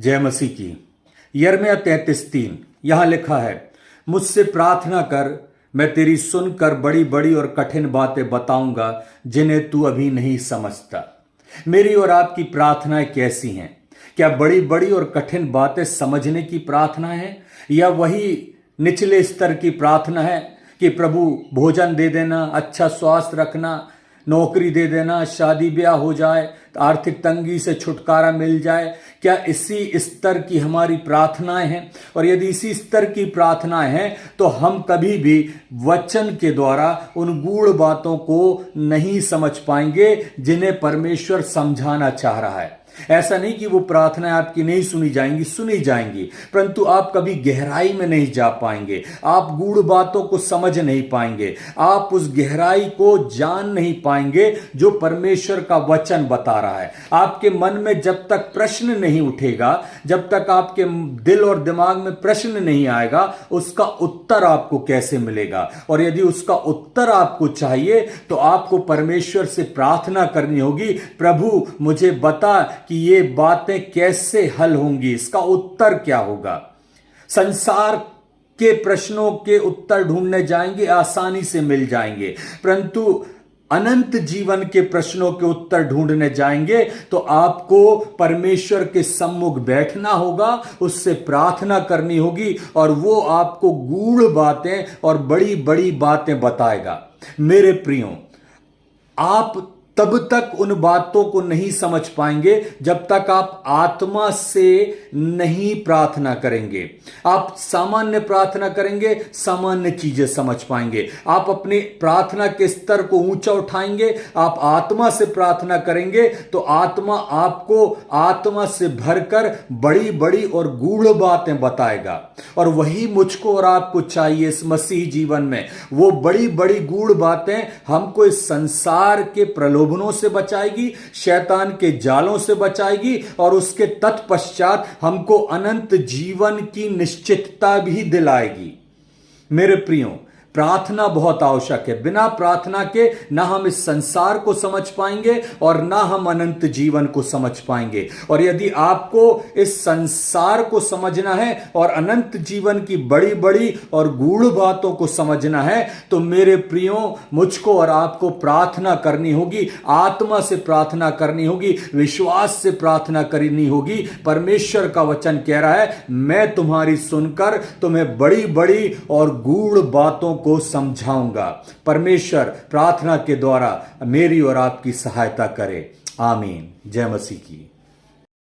जय मसीह की। यिर्मयाह 33:3 यहां लिखा है, मुझसे प्रार्थना कर, मैं तेरी सुनकर बड़ी बड़ी और कठिन बातें बताऊंगा जिन्हें तू अभी नहीं समझता। मेरी और आपकी प्रार्थनाएं कैसी हैं? क्या बड़ी बड़ी और कठिन बातें समझने की प्रार्थना है, या वही निचले स्तर की प्रार्थना है कि प्रभु भोजन दे देना, अच्छा स्वास्थ्य रखना, नौकरी दे देना, शादी ब्याह हो जाए, आर्थिक तंगी से छुटकारा मिल जाए? क्या इसी स्तर की हमारी प्रार्थनाएं हैं? और यदि इसी स्तर की प्रार्थनाएं हैं तो हम कभी भी वचन के द्वारा उन गूढ़ बातों को नहीं समझ पाएंगे जिन्हें परमेश्वर समझाना चाह रहा है। ऐसा नहीं कि वो प्रार्थनाएं आपकी नहीं सुनी जाएंगी, परंतु आप कभी गहराई में नहीं जा पाएंगे, आप गूढ़ बातों को समझ नहीं पाएंगे, आप उस गहराई को जान नहीं पाएंगे जो परमेश्वर का वचन बता रहा है। आपके मन में जब तक प्रश्न नहीं उठेगा, जब तक आपके दिल और दिमाग में प्रश्न नहीं आएगा, उसका उत्तर आपको कैसे मिलेगा? और यदि उसका उत्तर आपको चाहिए तो आपको परमेश्वर से प्रार्थना करनी होगी, प्रभु मुझे बता कि ये बातें कैसे हल होंगी, इसका उत्तर क्या होगा। संसार के प्रश्नों के उत्तर ढूंढने जाएंगे, आसानी से मिल जाएंगे, परंतु अनंत जीवन के प्रश्नों के उत्तर ढूंढने जाएंगे तो आपको परमेश्वर के सम्मुख बैठना होगा, उससे प्रार्थना करनी होगी और वो आपको गूढ़ बातें और बड़ी बड़ी बातें बताएगा। मेरे प्रियो, आप तब तक उन बातों को नहीं समझ पाएंगे जब तक आप आत्मा से नहीं प्रार्थना करेंगे। आप सामान्य प्रार्थना करेंगे, सामान्य चीजें समझ पाएंगे। आप अपने प्रार्थना के स्तर को ऊंचा उठाएंगे, आप आत्मा से प्रार्थना करेंगे तो आत्मा आपको आत्मा से भरकर बड़ी बड़ी और गूढ़ बातें बताएगा। और वही मुझको और आपको चाहिए इस मसीह जीवन में। वो बड़ी बड़ी गूढ़ बातें हमको इस संसार के प्रलोभनों से बचाएगी, शैतान के जालों से बचाएगी और उसके तत्पश्चात हमको अनंत जीवन की निश्चितता भी दिलाएगी। मेरे प्रियो, प्रार्थना बहुत आवश्यक है। बिना प्रार्थना के ना हम इस संसार को समझ पाएंगे और ना हम अनंत जीवन को समझ पाएंगे। और यदि आपको इस संसार को समझना है और अनंत जीवन की बड़ी बड़ी और गूढ़ बातों को समझना है तो मेरे प्रियो, मुझको और आपको प्रार्थना करनी होगी, आत्मा से प्रार्थना करनी होगी, विश्वास से प्रार्थना करनी होगी। परमेश्वर का वचन कह रहा है, मैं तुम्हारी सुनकर तुम्हें बड़ी बड़ी और गूढ़ बातों को समझाऊंगा। परमेश्वर प्रार्थना के द्वारा मेरी और आपकी सहायता करे। आमीन। जय मसीह की।